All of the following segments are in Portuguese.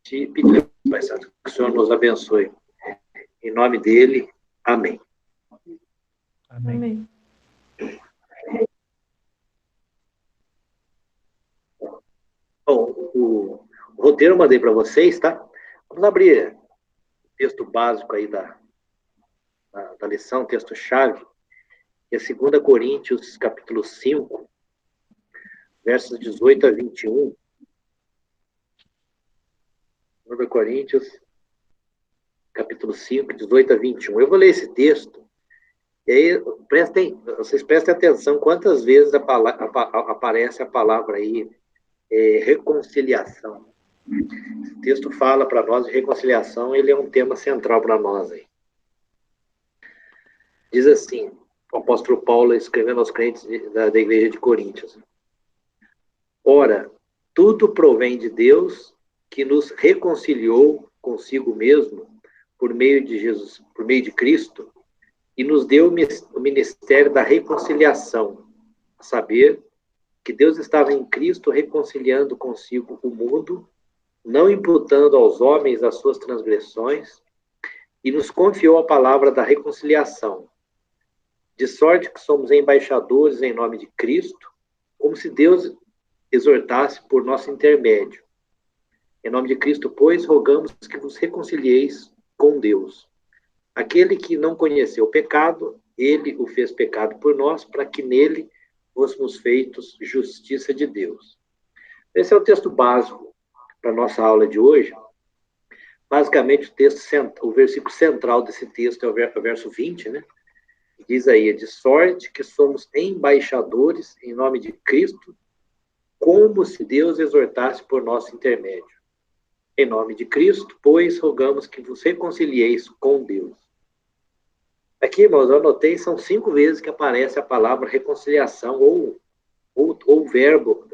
te pedir, Pai Santo, que o Senhor nos abençoe. Em nome dele, amém. Amém. Bom, o roteiro eu mandei para vocês, tá? Vamos abrir o texto básico aí da lição, texto-chave, que é 2 Coríntios, capítulo 5, versos 18 a 21. 2 Coríntios, capítulo 5, 18 a 21. Eu vou ler esse texto, e aí vocês prestem atenção quantas vezes aparece a palavra aí, reconciliação. Esse texto fala para nós de reconciliação, ele é um tema central para nós aí. Diz assim, o apóstolo Paulo escrevendo aos crentes da igreja de Coríntios: Ora, tudo provém de Deus, que nos reconciliou consigo mesmo por meio de Jesus, por meio de Cristo, e nos deu o ministério da reconciliação, a saber, que Deus estava em Cristo reconciliando consigo o mundo, não imputando aos homens as suas transgressões, e nos confiou a palavra da reconciliação. De sorte que somos embaixadores em nome de Cristo, como se Deus exortasse por nosso intermédio. Em nome de Cristo, pois, rogamos que vos reconcilieis com Deus. Aquele que não conheceu o pecado, ele o fez pecado por nós, para que nele fôssemos feitos justiça de Deus. Esse é o texto básico para a nossa aula de hoje. Basicamente, o versículo central desse texto é o verso 20, né? Diz aí, de sorte que somos embaixadores em nome de Cristo, como se Deus exortasse por nosso intermédio. Em nome de Cristo, pois, rogamos que vos reconcilieis com Deus. Aqui, irmãos, eu anotei, são 5 vezes que aparece a palavra reconciliação, ou verbo,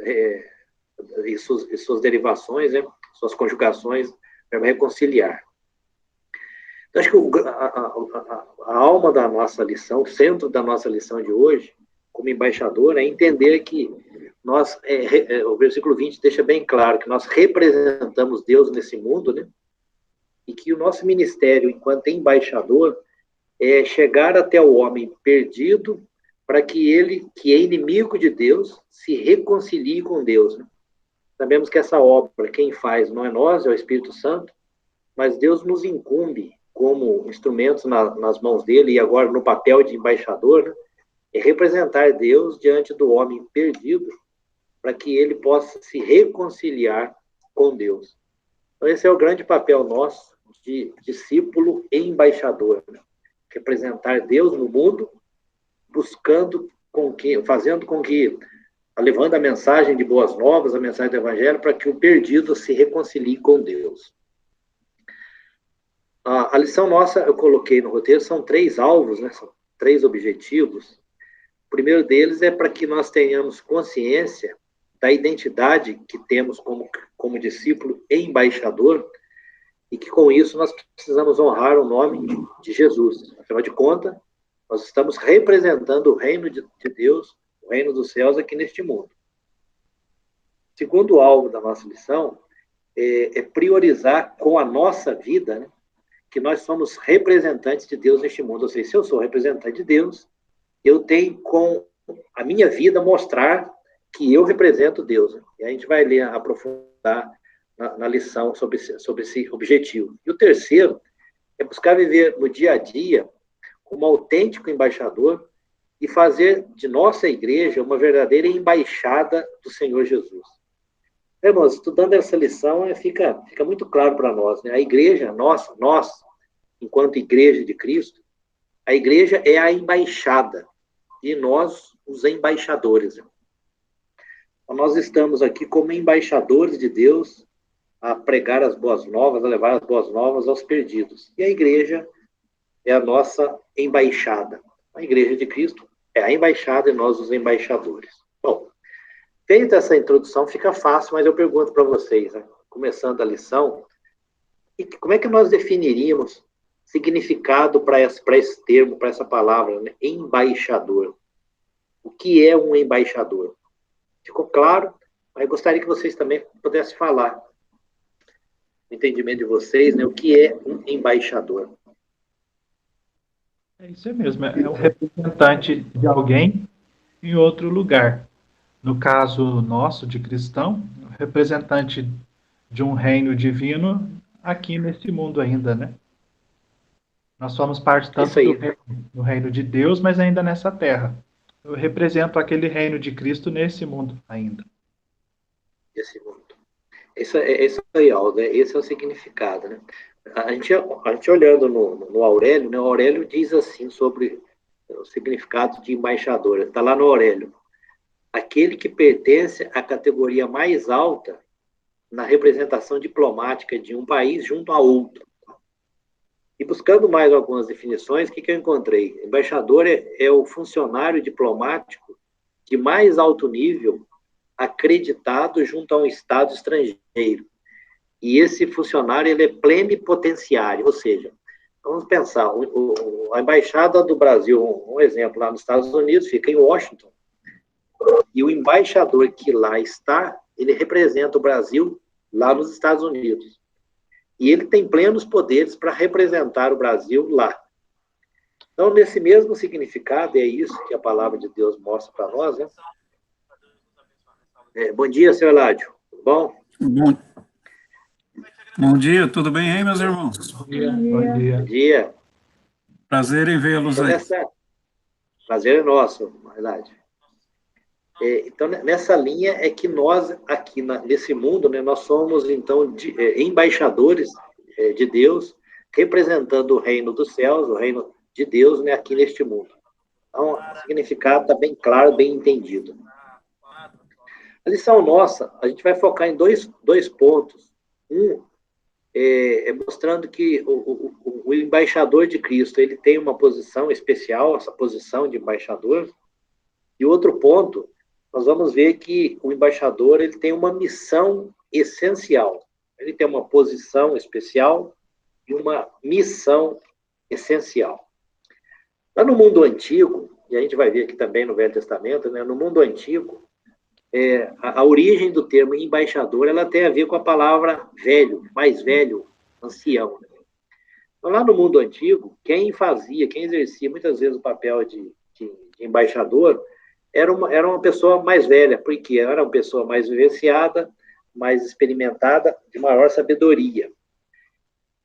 e suas derivações, né? Suas conjugações, verbo reconciliar. Então, acho que a alma da nossa lição, o centro da nossa lição de hoje, como embaixador, é entender que nós, o versículo 20 deixa bem claro que nós representamos Deus nesse mundo, né? E que o nosso ministério, enquanto embaixador, é chegar até o homem perdido para que ele, que é inimigo de Deus, se reconcilie com Deus, né? Sabemos que essa obra, quem faz não é nós, é o Espírito Santo, mas Deus nos incumbe como instrumentos nas mãos dele, e agora no papel de embaixador, né? É representar Deus diante do homem perdido, para que ele possa se reconciliar com Deus. Então, esse é o grande papel nosso de discípulo e embaixador, né? Representar Deus no mundo, fazendo com que, levando a mensagem de boas novas, a mensagem do Evangelho, para que o perdido se reconcilie com Deus. A lição nossa, eu coloquei no roteiro, são 3 alvos, né? São 3 objetivos. O primeiro deles é para que nós tenhamos consciência da identidade que temos como discípulo e embaixador, e que com isso nós precisamos honrar o nome de Jesus. Afinal de contas, nós estamos representando o reino de Deus, o reino dos céus aqui neste mundo. O segundo alvo da nossa lição é priorizar com a nossa vida, né, que nós somos representantes de Deus neste mundo. Ou seja, se eu sou representante de Deus, eu tenho com a minha vida mostrar que eu represento Deus. Né? E a gente vai ler, aprofundar na lição sobre esse objetivo. E o terceiro é buscar viver no dia a dia como autêntico embaixador e fazer de nossa igreja uma verdadeira embaixada do Senhor Jesus. Irmãos, estudando essa lição, fica muito claro para nós, né? A igreja, nós, enquanto igreja de Cristo, a igreja é a embaixada e nós, os embaixadores. Então, nós estamos aqui como embaixadores de Deus a pregar as boas novas, a levar as boas novas aos perdidos. E a igreja é a nossa embaixada. A igreja de Cristo é a embaixada e nós os embaixadores. Bom, feita essa introdução, fica fácil, mas eu pergunto para vocês, né? Começando a lição, como é que nós definiríamos significado para esse termo, para essa palavra, né? Embaixador? O que é um embaixador? Ficou claro? Mas gostaria que vocês também pudessem falar. no entendimento de vocês, né, o que é um embaixador. É isso mesmo, é um representante de alguém em outro lugar. No caso nosso, de cristão, representante de um reino divino aqui nesse mundo ainda, né? Nós somos parte Isso tanto aí, do reino de Deus, mas ainda nessa terra. Eu represento aquele reino de Cristo nesse mundo ainda. esse mundo. Isso aí, Aldo, esse é o significado, né? A gente olhando no Aurélio, né, o Aurélio diz assim sobre o significado de embaixador. Está lá no Aurélio. Aquele que pertence à categoria mais alta na representação diplomática de um país junto a outro. E buscando mais algumas definições, o que eu encontrei? Embaixador é o funcionário diplomático de mais alto nível acreditado junto a um Estado estrangeiro. E esse funcionário ele é plenipotenciário, ou seja, vamos pensar, a Embaixada do Brasil, um exemplo, lá nos Estados Unidos, fica em Washington, e o embaixador que lá está, ele representa o Brasil lá nos Estados Unidos. E ele tem plenos poderes para representar o Brasil lá. Então, nesse mesmo significado, é isso que a palavra de Deus mostra para nós, né? Bom dia, senhor Eládio. Tudo bom? Bom, bom dia, tudo bem aí, meus irmãos? Bom dia. Bom dia. Prazer em vê-los Então, aí. prazer é nosso, Eládio. Então, nessa linha é que nós, aqui nesse mundo, né, nós somos, então, embaixadores de Deus, representando o reino dos céus, o reino de Deus, né, aqui neste mundo. Então, o significado está bem claro, bem entendido. A lição nossa, a gente vai focar em dois pontos. Um, mostrando que o embaixador de Cristo, ele tem uma posição especial, essa posição de embaixador. E outro ponto, nós vamos ver que o embaixador ele tem uma missão essencial. Ele tem uma posição especial e uma missão essencial. Lá no mundo antigo, e a gente vai ver aqui também no Velho Testamento, né, no mundo antigo, a origem do termo embaixador ela tem a ver com a palavra velho, mais velho, ancião. Então, lá no mundo antigo, quem exercia muitas vezes o papel de embaixador, era uma pessoa mais velha, porque era uma pessoa mais vivenciada, mais experimentada, de maior sabedoria.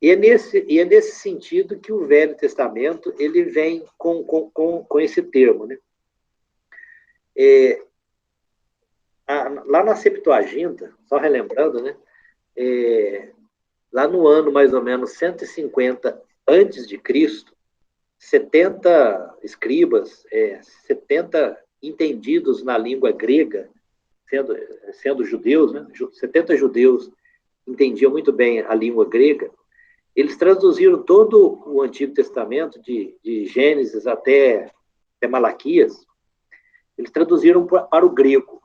E é nesse sentido que o Velho Testamento ele vem com esse termo. Né? Lá na Septuaginta, só relembrando, né? Lá no ano mais ou menos 150 antes de Cristo, 70 escribas, 70 entendidos na língua grega, sendo judeus, né? 70 judeus entendiam muito bem a língua grega, eles traduziram todo o Antigo Testamento, de Gênesis até Malaquias, eles traduziram para o grego.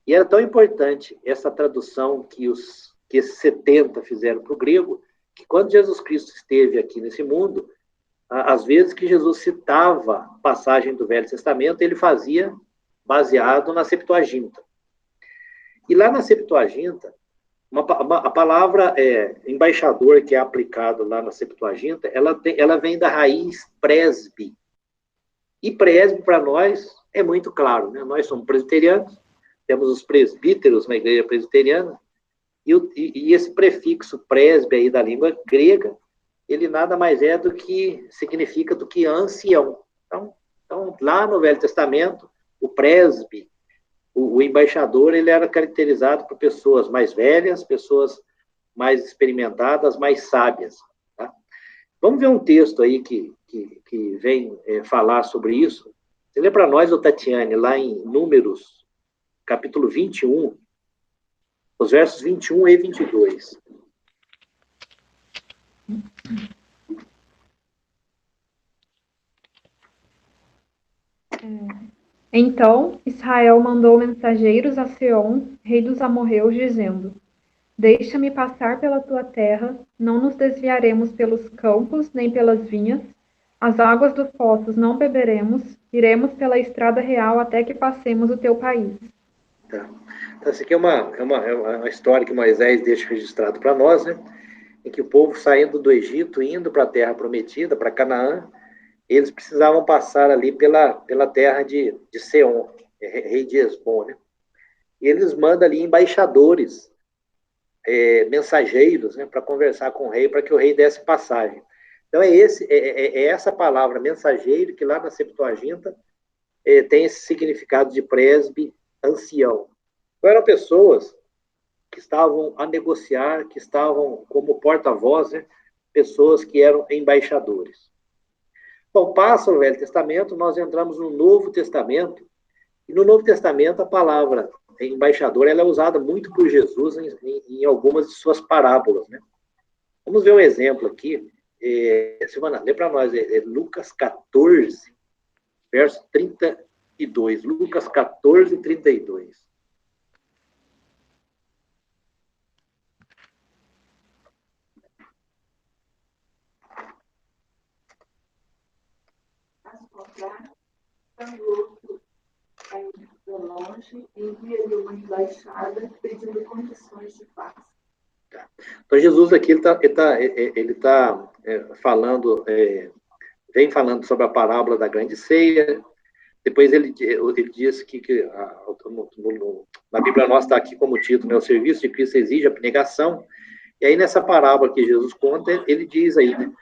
E era tão importante essa tradução que esses 70 fizeram para o grego, que quando Jesus Cristo esteve aqui nesse mundo, às vezes que Jesus citava passagem do Velho Testamento, ele fazia baseado na Septuaginta. E lá na Septuaginta, a palavra embaixador, que é aplicado lá na Septuaginta, ela vem da raiz presbe. E presbe, para nós, é muito claro. Né? Nós somos presbiterianos, temos os presbíteros na igreja presbiteriana, e esse prefixo presbe aí da língua grega, ele nada mais é significa do que ancião. Então, lá no Velho Testamento, o presbe, o embaixador, ele era caracterizado por pessoas mais velhas, pessoas mais experimentadas, mais sábias. Tá? Vamos ver um texto aí que vem falar sobre isso. Você lê para nós, Tatiane, lá em Números, capítulo 21, os versos 21 e 22. Então Israel mandou mensageiros a Seom, rei dos amorreus, dizendo: Deixa-me passar pela tua terra, não nos desviaremos pelos campos, nem pelas vinhas, as águas dos poços não beberemos, iremos pela estrada real até que passemos o teu país. Tá. Então, essa aqui é uma história que Moisés deixa registrado para nós, né? em que o povo saindo do Egito, indo para a terra prometida, para Canaã, eles precisavam passar ali pela terra de Seom, rei de Hesbom, né? E eles mandam ali embaixadores, mensageiros, né, para conversar com o rei, para que o rei desse passagem. Então é essa palavra mensageiro que lá na Septuaginta tem esse significado de presbe, ancião. Então eram pessoas que estavam a negociar, que estavam como porta-voz, né, pessoas que eram embaixadores. Bom, passa o Velho Testamento, nós entramos no Novo Testamento, e no Novo Testamento a palavra embaixador ela é usada muito por Jesus em algumas de suas parábolas, né? Vamos ver um exemplo aqui. Silvana, lê para nós, Lucas 14, verso 32. Lucas 14, 32. Longe, envia-lhe uma embaixada pedindo condições de paz. Então, Jesus aqui ele tá falando, vem falando sobre a parábola da grande ceia. Depois ele diz que na Bíblia nossa está aqui como título, né, o serviço de Cristo exige abnegação. E aí nessa parábola que Jesus conta, ele diz aí, né,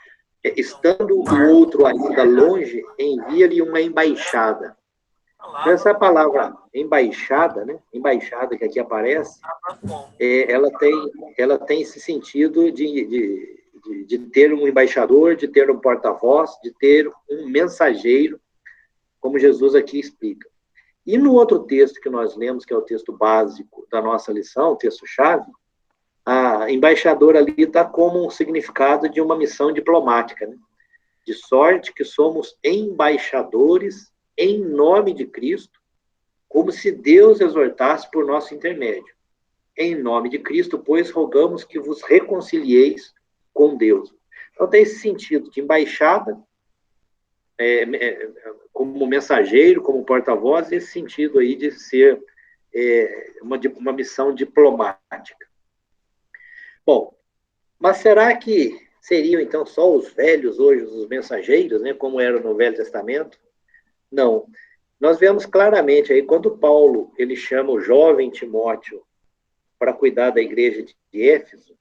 estando o outro ainda longe, envia-lhe uma embaixada. Essa palavra embaixada, né? Embaixada que aqui aparece, ela tem esse sentido de ter um embaixador, de ter um porta-voz, de ter um mensageiro, como Jesus aqui explica. E no outro texto que nós lemos, que é o texto básico da nossa lição, o texto-chave, a embaixadora ali está como um significado de uma missão diplomática, né? De sorte que somos embaixadores em nome de Cristo, como se Deus exortasse por nosso intermédio. Em nome de Cristo, pois, rogamos que vos reconcilieis com Deus. Então, tem esse sentido de embaixada, como mensageiro, como porta-voz, esse sentido aí de ser uma missão diplomática. Bom, mas será que seriam, então, só os velhos hoje, os mensageiros, né, como era no Velho Testamento? Não. Nós vemos claramente aí, quando Paulo ele chama o jovem Timóteo para cuidar da igreja de Éfeso,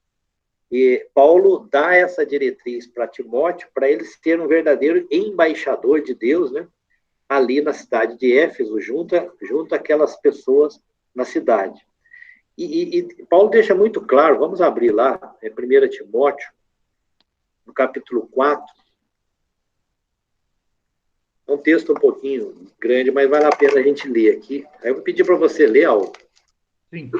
e Paulo dá essa diretriz para Timóteo, para ele ser um verdadeiro embaixador de Deus, né, ali na cidade de Éfeso, junto àquelas pessoas na cidade. E Paulo deixa muito claro, vamos abrir lá, 1 Timóteo, no capítulo 4, é um texto um pouquinho grande, mas vale a pena a gente ler aqui. Aí eu vou pedir para você ler, Aldo. Sim.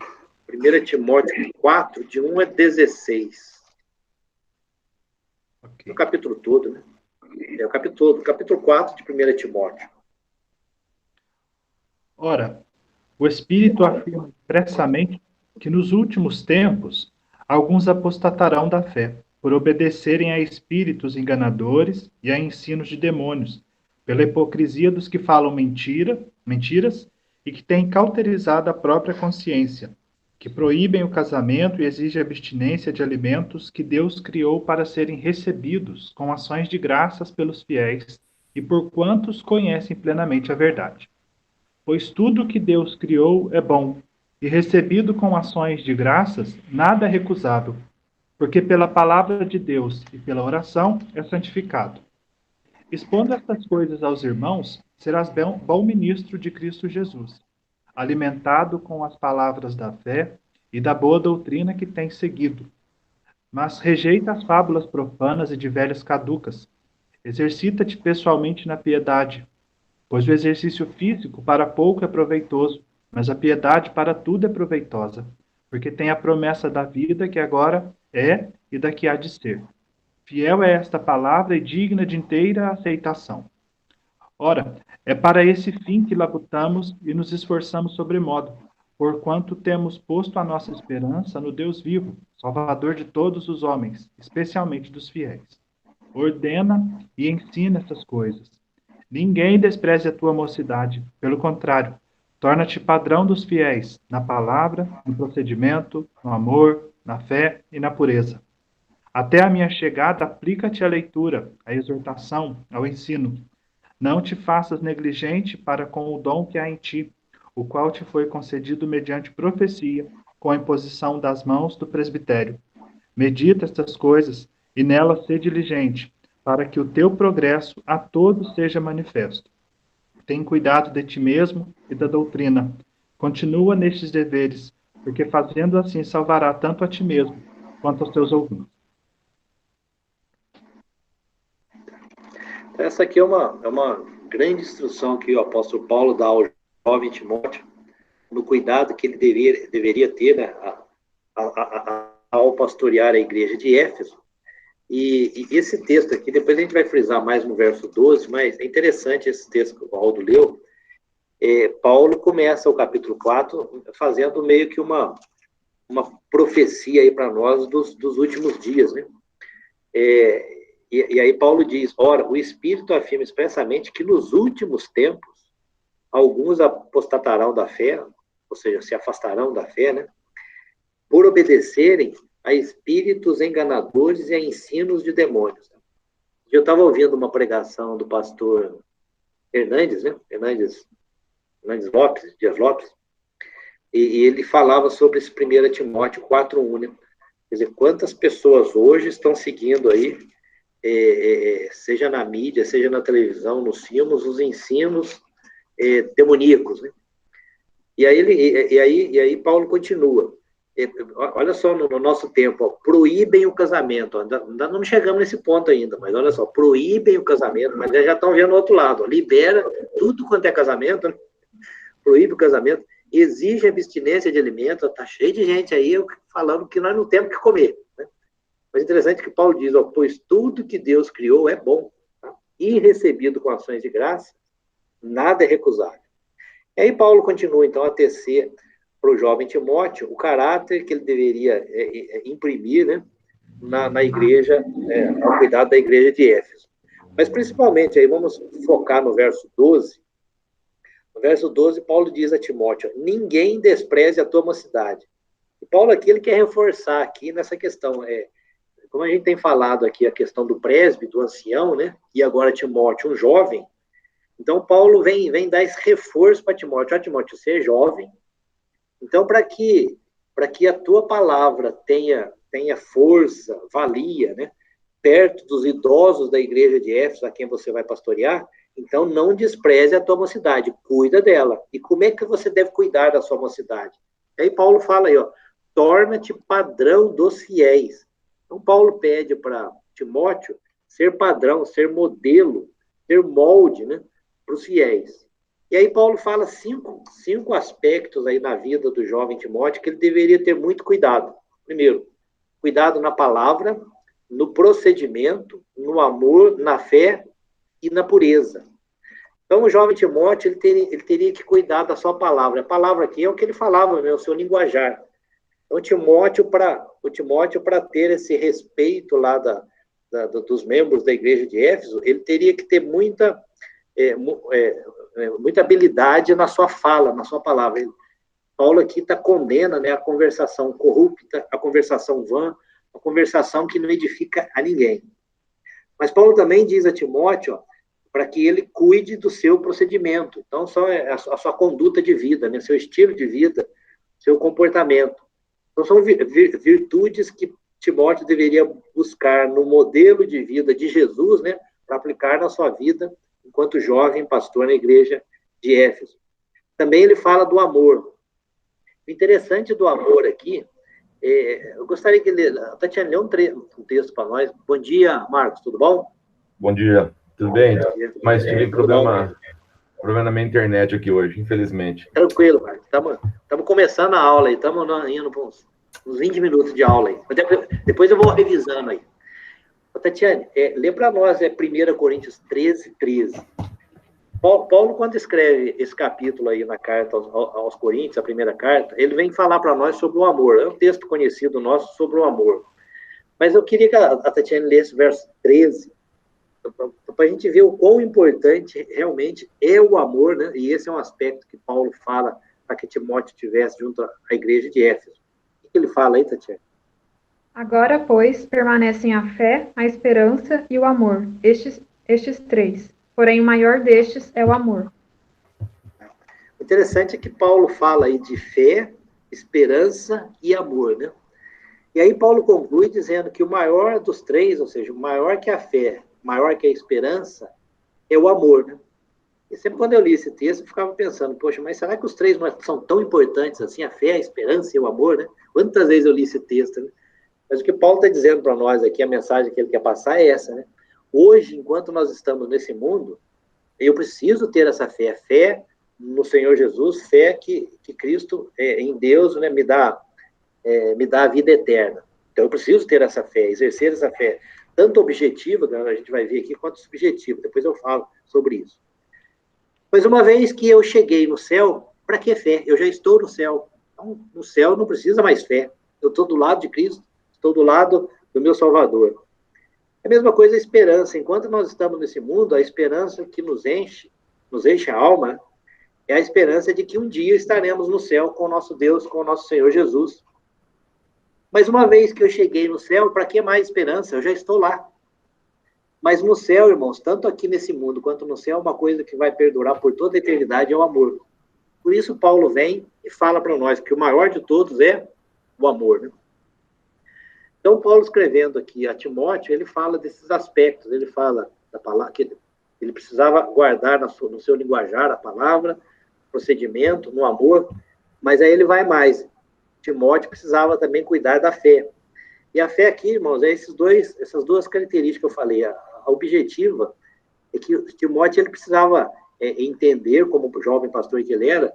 1 Timóteo 4, de 1 a 16. Okay. O capítulo todo, né? É o capítulo 4 de 1 Timóteo. Ora, o Espírito afirma expressamente que nos últimos tempos alguns apostatarão da fé, por obedecerem a espíritos enganadores e a ensinos de demônios, pela hipocrisia dos que falam mentiras e que têm cauterizado a própria consciência, que proíbem o casamento e exigem abstinência de alimentos que Deus criou para serem recebidos com ações de graças pelos fiéis e por quantos conhecem plenamente a verdade. Pois tudo que Deus criou é bom, e recebido com ações de graças, nada é recusável, porque pela palavra de Deus e pela oração é santificado. Expondo estas coisas aos irmãos, serás bom ministro de Cristo Jesus, alimentado com as palavras da fé e da boa doutrina que tens seguido. Mas rejeita as fábulas profanas e de velhas caducas. Exercita-te pessoalmente na piedade, pois o exercício físico para pouco é proveitoso, mas a piedade para tudo é proveitosa, porque tem a promessa da vida que agora é e da que há de ser. Fiel é esta palavra e digna de inteira aceitação. Ora, é para esse fim que labutamos e nos esforçamos sobremodo, porquanto temos posto a nossa esperança no Deus vivo, Salvador de todos os homens, especialmente dos fiéis. Ordena e ensina essas coisas. Ninguém despreze a tua mocidade, pelo contrário, torna-te padrão dos fiéis, na palavra, no procedimento, no amor, na fé e na pureza. Até a minha chegada, aplica-te à leitura, à exortação, ao ensino. Não te faças negligente para com o dom que há em ti, o qual te foi concedido mediante profecia, com a imposição das mãos do presbitério. Medita estas coisas e nelas sê diligente, para que o teu progresso a todos seja manifesto. Tem cuidado de ti mesmo e da doutrina. Continua nestes deveres, porque fazendo assim salvará tanto a ti mesmo quanto aos teus ouvintes. Essa aqui é uma grande instrução que o apóstolo Paulo dá ao jovem Timóteo, no cuidado que ele deveria ter, né, ao pastorear a igreja de Éfeso. E esse texto aqui, depois a gente vai frisar mais no verso 12, mas é interessante esse texto que o Aldo leu. Paulo começa o capítulo 4 fazendo meio que uma profecia aí para nós dos últimos dias, né? E aí Paulo diz, ora, o Espírito afirma expressamente que nos últimos tempos, alguns apostatarão da fé, ou seja, se afastarão da fé, né? Por obedecerem a espíritos enganadores e a ensinos de demônios. Eu estava ouvindo uma pregação do pastor Hernandes, né? Hernandes Lopes, Dias Lopes, e ele falava sobre esse 1 Timóteo 4:1, né? Quer dizer, quantas pessoas hoje estão seguindo aí, seja na mídia, seja na televisão, nos filmes, os ensinos demoníacos, né? E aí Paulo continua. Olha só, no nosso tempo, ó, proíbem o casamento. Ainda não chegamos nesse ponto ainda, mas olha só, proíbem o casamento, mas já estão vendo o outro lado. Ó, libera tudo quanto é casamento, né? Proíbe o casamento, exige abstinência de alimentos. Está cheio de gente aí falando que nós não temos que comer, né? Mas interessante que Paulo diz, ó, pois tudo que Deus criou é bom, tá? E recebido com ações de graça, nada é recusável. E aí Paulo continua, então, a tecer para o jovem Timóteo o caráter que ele deveria imprimir, né, na igreja, ao cuidado da igreja de Éfeso. Mas, principalmente, aí vamos focar no verso 12. No verso 12, Paulo diz a Timóteo, ninguém despreze a tua mocidade. E Paulo aqui, ele quer reforçar aqui nessa questão, como a gente tem falado aqui, a questão do presbítero, do ancião, né, e agora Timóteo, um jovem. Então, Paulo vem dar esse reforço para Timóteo. Timóteo, você é jovem. Então, para que a tua palavra tenha força, valia, né, perto dos idosos da igreja de Éfeso, a quem você vai pastorear, então não despreze a tua mocidade, cuida dela. E como é que você deve cuidar da sua mocidade? Aí Paulo fala aí, ó, torna-te padrão dos fiéis. Então, Paulo pede para Timóteo ser padrão, ser modelo, ser molde, né, para os fiéis. E aí Paulo fala cinco aspectos aí na vida do jovem Timóteo que ele deveria ter muito cuidado. Primeiro, cuidado na palavra, no procedimento, no amor, na fé e na pureza. Então, o jovem Timóteo, ele teria que cuidar da sua palavra. A palavra aqui é o que ele falava, né, o seu linguajar. Então, o Timóteo, para ter esse respeito lá dos membros da igreja de Éfeso, ele teria que ter muita habilidade na sua fala, na sua palavra. Paulo aqui condena, né, a conversação corrupta, a conversação vã, a conversação que não edifica a ninguém. Mas Paulo também diz a Timóteo, para que ele cuide do seu procedimento. Então, só a sua conduta de vida, né, seu estilo de vida, seu comportamento. Então, são virtudes que Timóteo deveria buscar no modelo de vida de Jesus, né, para aplicar na sua vida enquanto jovem pastor na igreja de Éfeso. Também ele fala do amor. O interessante do amor aqui, eu gostaria que a Tatiana lê um texto para nós. Bom dia, Marcos, tudo bom? Bom dia, tudo bem? Mas tive problema na minha internet aqui hoje, infelizmente. Tranquilo, Marcos. Estamos começando a aula aí, estamos indo para uns 20 minutos de aula aí. Depois eu vou revisando aí. Tatiane, lê para nós 1 Coríntios 13:13. Paulo, quando escreve esse capítulo aí na carta aos Coríntios, a primeira carta, ele vem falar para nós sobre o amor. É um texto conhecido nosso sobre o amor. Mas eu queria que a Tatiane lesse o verso 13, para a gente ver o quão importante realmente é o amor, né? E esse é um aspecto que Paulo fala para que Timóteo estivesse junto à igreja de Éfeso. O que ele fala aí, Tatiane? Agora, pois, permanecem a fé, a esperança e o amor, estes três. Porém, o maior destes é o amor. O interessante é que Paulo fala aí de fé, esperança e amor, né? E aí Paulo conclui dizendo que o maior dos três, ou seja, o maior que a fé, maior que a esperança, é o amor, né? E sempre quando eu li esse texto, eu ficava pensando, poxa, mas será que os três são tão importantes assim, a fé, a esperança e o amor, né? Quantas vezes eu li esse texto, né? Mas o que Paulo está dizendo para nós aqui, a mensagem que ele quer passar é essa, né? Hoje, enquanto nós estamos nesse mundo, eu preciso ter essa fé, fé no Senhor Jesus, fé que Cristo, em Deus, né, me dá a vida eterna. Então, eu preciso ter essa fé, exercer essa fé, tanto objetiva, a gente vai ver aqui, quanto subjetiva. Depois eu falo sobre isso. Mas uma vez que eu cheguei no céu, para que fé? Eu já estou no céu. Então, no céu não precisa mais fé. Eu estou do lado de Cristo, estou do lado do meu Salvador. É a mesma coisa a esperança. Enquanto nós estamos nesse mundo, a esperança que nos enche a alma, é a esperança de que um dia estaremos no céu com o nosso Deus, com o nosso Senhor Jesus. Mas uma vez que eu cheguei no céu, para que mais esperança? Eu já estou lá. Mas no céu, irmãos, tanto aqui nesse mundo quanto no céu, uma coisa que vai perdurar por toda a eternidade é o amor. Por isso, Paulo vem e fala para nós que o maior de todos é o amor, né? Então, Paulo escrevendo aqui a Timóteo, ele fala desses aspectos, ele fala da palavra, que ele precisava guardar no seu linguajar a palavra, procedimento, no amor, mas aí ele vai mais. Timóteo precisava também cuidar da fé. E a fé aqui, irmãos, é essas duas características que eu falei. A objetiva é que Timóteo ele precisava entender, como jovem pastor que ele era,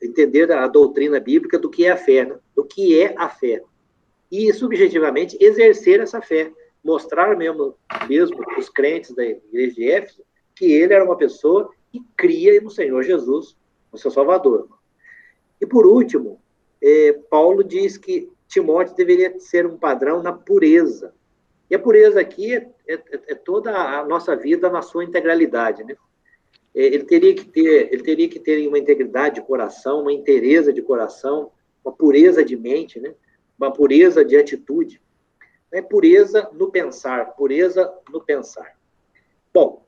entender a doutrina bíblica do que é a fé, né? Do que é a fé. E, subjetivamente, exercer essa fé. Mostrar mesmo os crentes da igreja de Éfeso que ele era uma pessoa que cria no Senhor Jesus, no seu Salvador. E, por último, Paulo diz que Timóteo deveria ser um padrão na pureza. E a pureza aqui é toda a nossa vida na sua integralidade, né? Ele teria que ter uma integridade de coração, uma inteireza de coração, uma pureza de mente, né? Uma pureza de atitude. Não é pureza no pensar, pureza no pensar. Bom,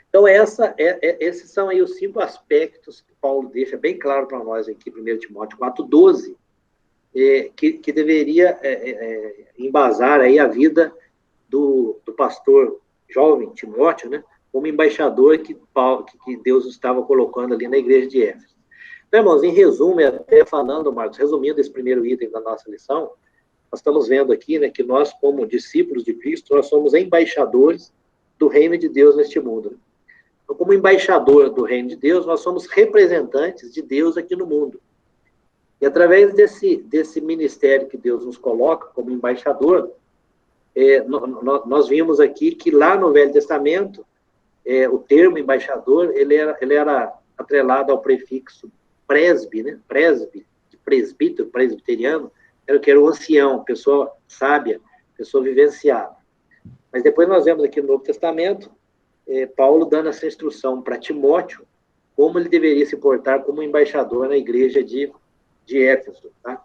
então esses são aí os 5 aspectos que Paulo deixa bem claro para nós aqui, 1 Timóteo 4,12, que deveria embasar aí a vida do pastor jovem Timóteo, né, como embaixador que Deus estava colocando ali na igreja de Éfeso. Então, irmãos, em resumo, até falando, Marcos, resumindo esse primeiro item da nossa lição, nós estamos vendo aqui, né, que nós, como discípulos de Cristo, nós somos embaixadores do reino de Deus neste mundo. Então, como embaixador do reino de Deus, nós somos representantes de Deus aqui no mundo. E através desse ministério que Deus nos coloca como embaixador, nós vimos aqui que lá no Velho Testamento, o termo embaixador, ele era atrelado ao prefixo presbe, né? Presbe, de presbítero, presbiteriano, que era o ancião, pessoa sábia, pessoa vivenciada. Mas depois nós vemos aqui no Novo Testamento, Paulo dando essa instrução para Timóteo, como ele deveria se portar como embaixador na igreja de Éfeso. Tá?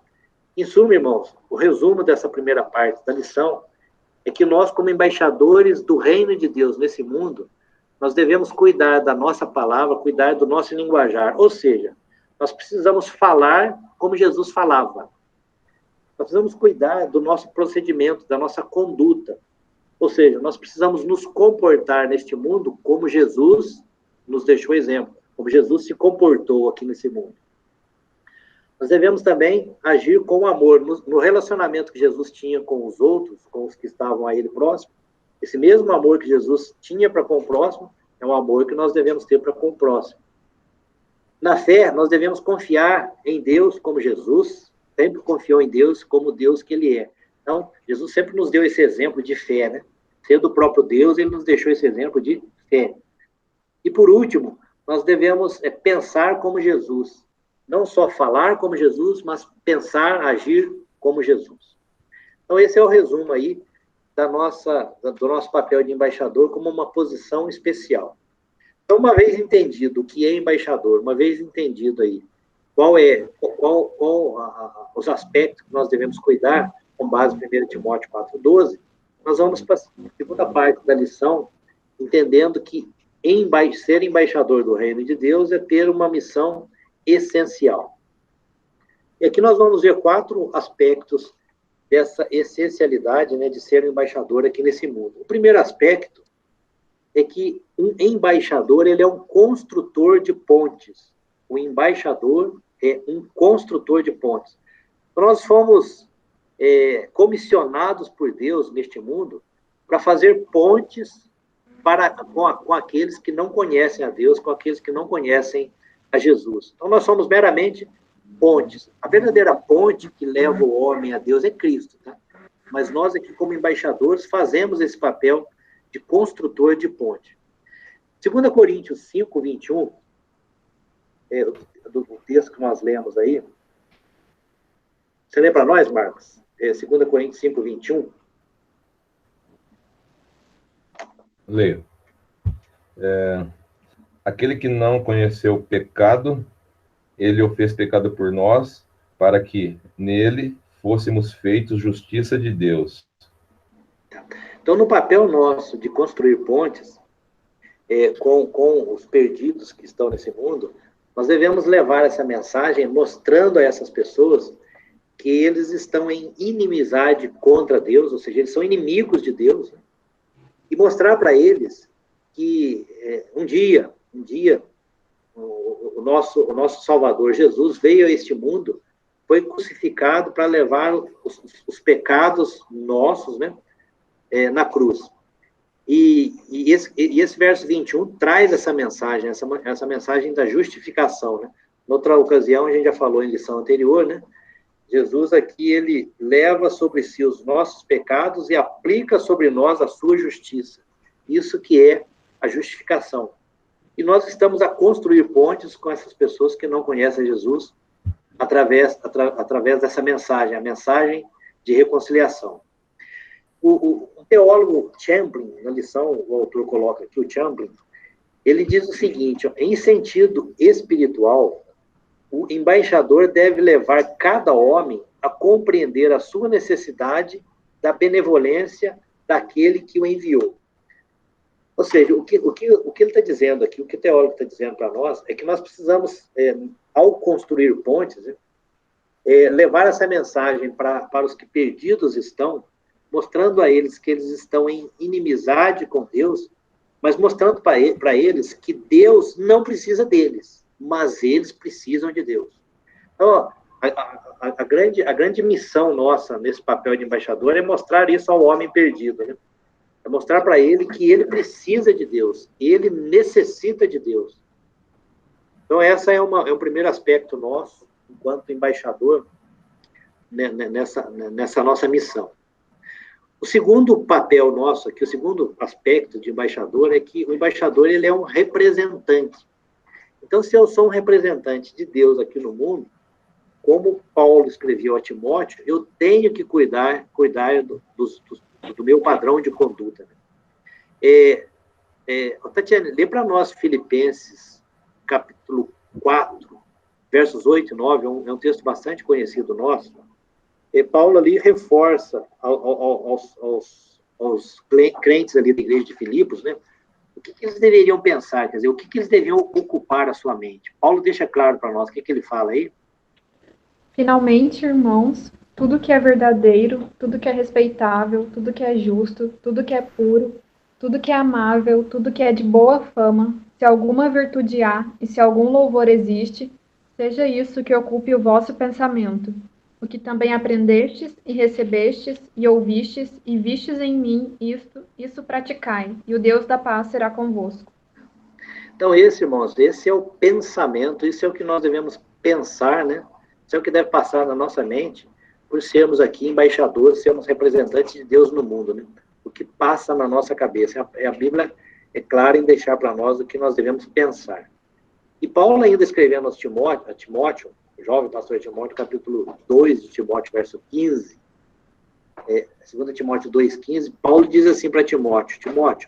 Em suma, irmãos, o resumo dessa primeira parte da lição é que nós, como embaixadores do reino de Deus nesse mundo, nós devemos cuidar da nossa palavra, cuidar do nosso linguajar. Ou seja, nós precisamos falar como Jesus falava. Nós precisamos cuidar do nosso procedimento, da nossa conduta. Ou seja, nós precisamos nos comportar neste mundo como Jesus nos deixou exemplo, como Jesus se comportou aqui nesse mundo. Nós devemos também agir com amor. No relacionamento que Jesus tinha com os outros, com os que estavam a ele próximo, esse mesmo amor que Jesus tinha para com o próximo, é um amor que nós devemos ter para com o próximo. Na fé, nós devemos confiar em Deus como Jesus sempre confiou em Deus como Deus que ele é. Então, Jesus sempre nos deu esse exemplo de fé, né? Sendo o próprio Deus, ele nos deixou esse exemplo de fé. E, por último, nós devemos pensar como Jesus. Não só falar como Jesus, mas pensar, agir como Jesus. Então, esse é o resumo aí do nosso papel de embaixador como uma posição especial. Então, uma vez entendido o que é embaixador, uma vez entendido aí qual os aspectos que nós devemos cuidar com base em 1 Timóteo 4,12, nós vamos para a segunda parte da lição, entendendo que ser embaixador do reino de Deus é ter uma missão essencial. E aqui nós vamos ver 4 aspectos dessa essencialidade, né, de ser um embaixador aqui nesse mundo. O primeiro aspecto é que um embaixador, ele é um construtor de pontes. O embaixador é um construtor de pontes. Nós fomos comissionados por Deus neste mundo para fazer pontes com aqueles que não conhecem a Deus, com aqueles que não conhecem a Jesus. Então, nós somos meramente pontes. A verdadeira ponte que leva o homem a Deus é Cristo, tá? Mas nós aqui, como embaixadores, fazemos esse papel de construtor de ponte. 2 Coríntios 5, 21, do texto que nós lemos aí. Você lê para nós, Marcos? 2 Coríntios 5, 21. Leio. Aquele que não conheceu o pecado, ele o fez pecado por nós, para que nele fôssemos feitos justiça de Deus. Então, no papel nosso de construir pontes com os perdidos que estão nesse mundo, nós devemos levar essa mensagem mostrando a essas pessoas que eles estão em inimizade contra Deus, ou seja, eles são inimigos de Deus, né? E mostrar para eles que um dia o nosso Salvador Jesus veio a este mundo, foi crucificado para levar os pecados nossos, né, na cruz. E esse verso 21 traz essa mensagem, essa mensagem da justificação, né? Noutra ocasião, a gente já falou em lição anterior, né? Jesus aqui, ele leva sobre si os nossos pecados e aplica sobre nós a sua justiça. Isso que é a justificação. E nós estamos a construir pontes com essas pessoas que não conhecem Jesus através dessa mensagem, a mensagem de reconciliação. O teólogo Champlin, na lição, o autor coloca aqui, o Champlin, ele diz o seguinte: em sentido espiritual, o embaixador deve levar cada homem a compreender a sua necessidade da benevolência daquele que o enviou. Ou seja, o que ele está dizendo aqui, o que o teólogo está dizendo para nós, é que nós precisamos, ao construir pontes, levar essa mensagem para os que perdidos estão, mostrando a eles que eles estão em inimizade com Deus, mas mostrando para eles que Deus não precisa deles, mas eles precisam de Deus. Então, a grande missão nossa nesse papel de embaixador é mostrar isso ao homem perdido, né? É mostrar para ele que ele precisa de Deus, ele necessita de Deus. Então, essa é um primeiro aspecto nosso, enquanto embaixador, né, nessa nossa missão. O segundo papel nosso aqui, o segundo aspecto de embaixador é que o embaixador, ele é um representante. Então, se eu sou um representante de Deus aqui no mundo, como Paulo escreveu a Timóteo, eu tenho que cuidar do meu padrão de conduta. Tatiana, lê para nós Filipenses, capítulo 4, versos 8 e 9, é um texto bastante conhecido nosso. Paulo ali reforça aos crentes ali da igreja de Filipos, né? O que eles deveriam pensar, quer dizer, o que eles deveriam ocupar a sua mente. Paulo deixa claro para nós, o que ele fala aí? Finalmente, irmãos, tudo que é verdadeiro, tudo que é respeitável, tudo que é justo, tudo que é puro, tudo que é amável, tudo que é de boa fama, se alguma virtude há e se algum louvor existe, seja isso que ocupe o vosso pensamento. O que também aprendestes e recebestes e ouvistes e vistes em mim, isso praticai, e o Deus da paz será convosco. Então, irmãos, esse é o pensamento, isso é o que nós devemos pensar, né? Isso é o que deve passar na nossa mente, por sermos aqui embaixadores, sermos representantes de Deus no mundo, né? O que passa na nossa cabeça. A Bíblia é clara em deixar para nós o que nós devemos pensar. E Paulo, ainda escrevendo a Timóteo, o jovem pastor Timóteo, capítulo 2 de Timóteo, verso 15, 2 Timóteo 2,15, Paulo diz assim para Timóteo: Timóteo,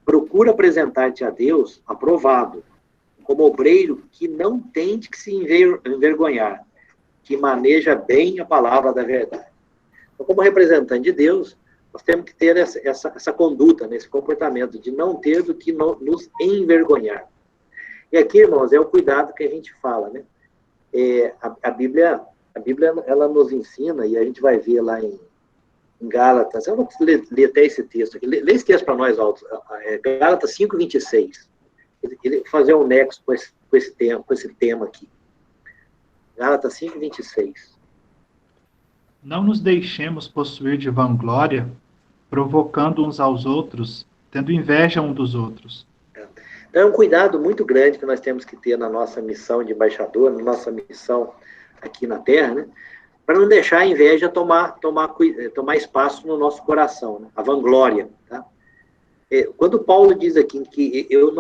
procura apresentar-te a Deus aprovado, como obreiro que não tem de que se envergonhar, que maneja bem a palavra da verdade. Então, como representante de Deus, nós temos que ter essa conduta, né, esse comportamento de não ter do que nos envergonhar. E aqui, irmãos, é o cuidado que a gente fala, né? A Bíblia, ela nos ensina, e a gente vai ver lá em Gálatas, eu vou ler até esse texto aqui, lê esse texto para nós, Alto, Gálatas 5:26. Ele fazer um nexo com esse tema aqui. Gálatas 5:26. Não nos deixemos possuir de vanglória, provocando uns aos outros, tendo inveja um dos outros. Então, é um cuidado muito grande que nós temos que ter na nossa missão de embaixador, na nossa missão aqui na Terra, né? Para não deixar a inveja tomar espaço no nosso coração, né? A vanglória, tá? Quando Paulo diz aqui que eu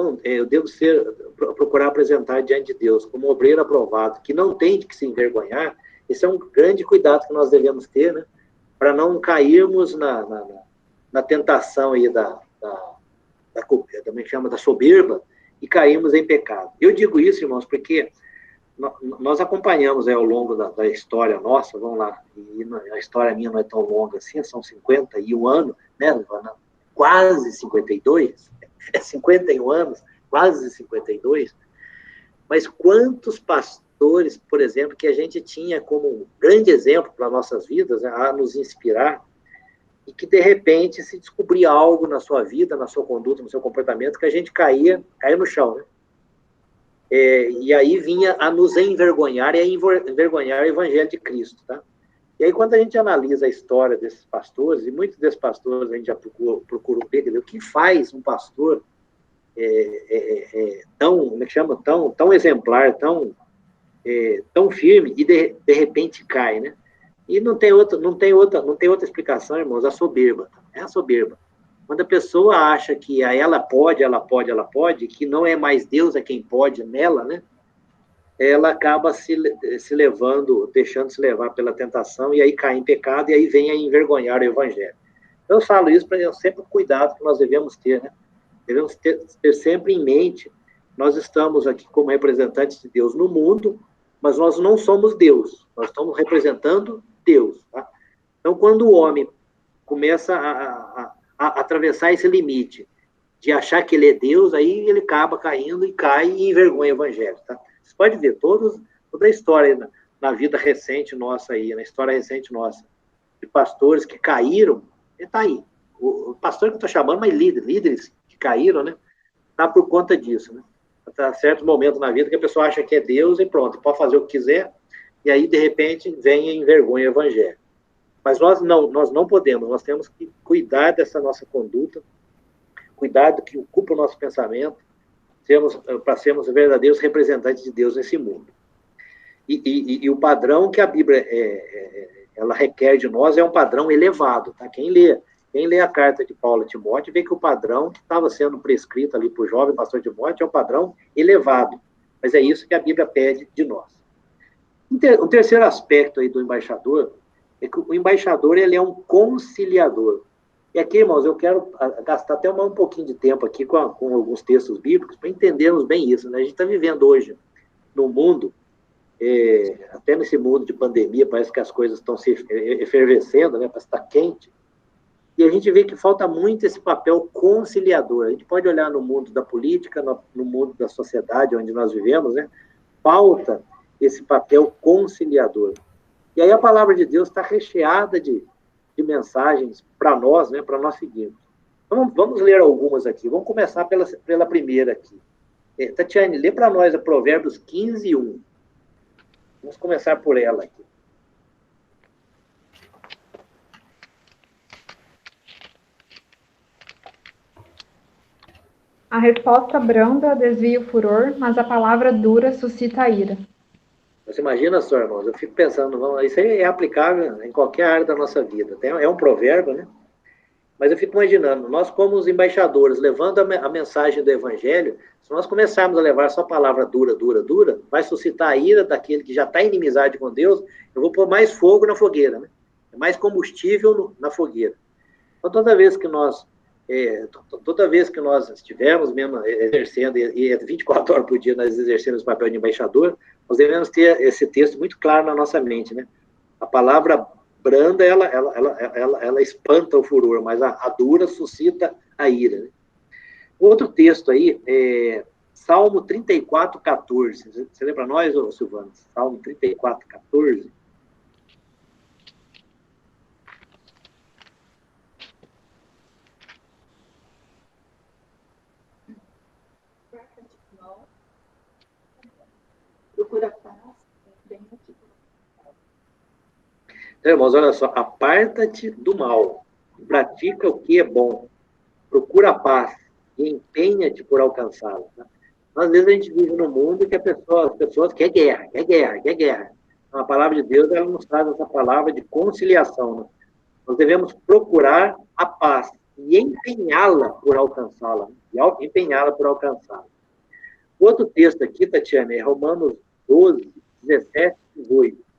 devo procurar apresentar diante de Deus como um obreiro aprovado, que não tem de que se envergonhar, esse é um grande cuidado que nós devemos ter, né? Para não cairmos na tentação aí também chama da soberba, e caímos em pecado. Eu digo isso, irmãos, porque nós acompanhamos ao longo da história nossa, vamos lá, e a história minha não é tão longa assim, são 51 anos, né, Luana? Quase 52, 51 anos, quase 52, mas quantos pastores, por exemplo, que a gente tinha como um grande exemplo para nossas vidas, né, a nos inspirar, e que, de repente, se descobria algo na sua vida, na sua conduta, no seu comportamento, que a gente caía no chão, né? E aí vinha a nos envergonhar e a envergonhar o Evangelho de Cristo, tá? E aí, quando a gente analisa a história desses pastores, e muitos desses pastores a gente já procura ver, o que faz um pastor tão, como é que chama? Tão exemplar, tão firme, e de repente cai, né? E não tem outra explicação, irmãos, a soberba. É a soberba. Quando a pessoa acha que ela pode, que não é mais Deus quem pode nela, né? Ela acaba se levando, deixando se levar pela tentação, e aí cai em pecado, e aí vem a envergonhar o Evangelho. Eu falo isso para sempre o cuidado que nós devemos ter, né? Devemos ter sempre em mente, nós estamos aqui como representantes de Deus no mundo, mas nós não somos Deus, nós estamos representando Deus, tá? Então, quando o homem começa a atravessar esse limite de achar que ele é Deus, aí ele acaba caindo e cai e envergonha o Evangelho, tá? Você pode ver toda a história na vida recente nossa aí, na história recente nossa, de pastores que caíram, ele está aí. O pastor que eu estou chamando, mas líderes que caíram, né? Tá por conta disso, né? Até certo momento na vida que a pessoa acha que é Deus e pronto, pode fazer o que quiser, e aí, de repente, vem e envergonha o Evangelho. Mas nós não podemos, nós temos que cuidar dessa nossa conduta, cuidar do que ocupa o nosso pensamento, para sermos verdadeiros representantes de Deus nesse mundo. E o padrão que a Bíblia ela requer de nós é um padrão elevado, tá? Quem lê a carta de Paulo a Timóteo vê que o padrão que estava sendo prescrito ali para o jovem pastor Timóteo é um padrão elevado, mas é isso que a Bíblia pede de nós. O terceiro aspecto aí do embaixador é que o embaixador ele é um conciliador. E aqui, irmãos, eu quero gastar até um pouquinho de tempo aqui com alguns textos bíblicos para entendermos bem isso, né? A gente está vivendo hoje no mundo, até nesse mundo de pandemia, parece que as coisas estão se efervescendo, né? Parece que está quente. E a gente vê que falta muito esse papel conciliador. A gente pode olhar no mundo da política, no mundo da sociedade onde nós vivemos, né? Falta esse papel conciliador. E aí a palavra de Deus está recheada de mensagens para nós, né, para nós seguirmos. Então, vamos ler algumas aqui. Vamos começar pela primeira aqui. Tatiane, lê para nós a Provérbios 15:1. Vamos começar por ela aqui. A resposta branda desvia o furor, mas a palavra dura suscita a ira. Você imagina só, irmãos, eu fico pensando, isso aí é aplicável em qualquer área da nossa vida. É um provérbio, né? Mas eu fico imaginando, nós como os embaixadores, levando a mensagem do Evangelho, se nós começarmos a levar só a palavra dura, vai suscitar a ira daquele que já está em inimizade com Deus, eu vou pôr mais fogo na fogueira, né? Mais combustível na fogueira. Então, toda vez que nós estivermos mesmo exercendo, e 24 horas por dia nós exercemos o papel de embaixador, nós devemos ter esse texto muito claro na nossa mente, né? A palavra branda, ela espanta o furor, mas a dura suscita a ira. Né? Outro texto aí é Salmo 34, 14. Você lê para nós, Silvano? Salmo 34, 14. Procura paz, bem aqui. Então, irmãos, olha só. Aparta-te do mal. Pratica o que é bom. Procura a paz e empenha-te por alcançá-la. Tá? Às vezes a gente vive num mundo que as pessoas querem guerra, quer guerra, quer guerra. Então, a palavra de Deus, ela nos traz essa palavra de conciliação. Né? Nós devemos procurar a paz e empenhá-la por alcançá-la. E empenhá-la por alcançá-la. Outro texto aqui, Tatiana, é Romanos 12, 17 e 18.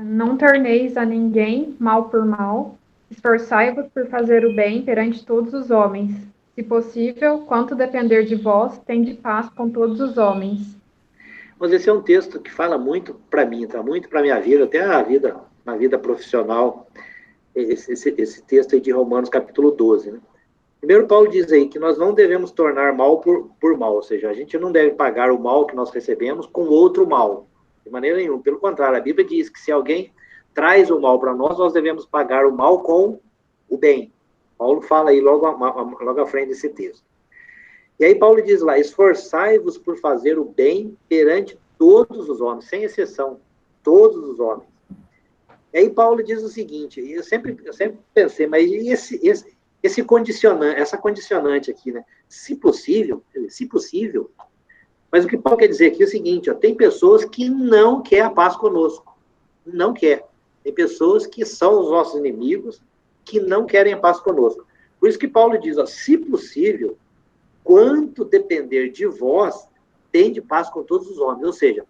Não torneis a ninguém mal por mal, esforçai-vos por fazer o bem perante todos os homens. Se possível, quanto depender de vós, tende paz com todos os homens. Mas esse é um texto que fala muito para mim, tá? Muito para a minha vida, até na vida profissional, esse texto aí de Romanos, capítulo 12. Né? Primeiro, Paulo diz aí que nós não devemos tornar mal por mal, ou seja, a gente não deve pagar o mal que nós recebemos com outro mal, de maneira nenhuma. Pelo contrário, a Bíblia diz que se alguém traz o mal para nós, nós devemos pagar o mal com o bem. Paulo fala aí logo à frente desse texto. E aí Paulo diz lá, esforçai-vos por fazer o bem perante todos os homens, sem exceção, todos os homens. E aí Paulo diz o seguinte, eu sempre pensei, mas essa condicionante aqui, né? Se possível, mas o que Paulo quer dizer aqui é o seguinte, ó, tem pessoas que não querem a paz conosco, não quer. Tem pessoas que são os nossos inimigos, que não querem a paz conosco. Por isso que Paulo diz, ó, se possível, quanto depender de vós, tende paz com todos os homens. Ou seja,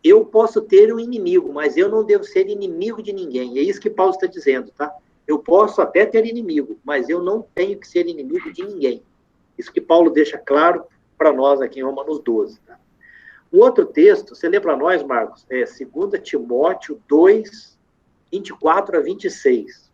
eu posso ter um inimigo, mas eu não devo ser inimigo de ninguém. É isso que Paulo está dizendo, tá? Eu posso até ter inimigo, mas eu não tenho que ser inimigo de ninguém. Isso que Paulo deixa claro para nós aqui em Romanos 12. Tá? Um outro texto, você lê para nós, Marcos, é 2 Timóteo 2, 24 a 26.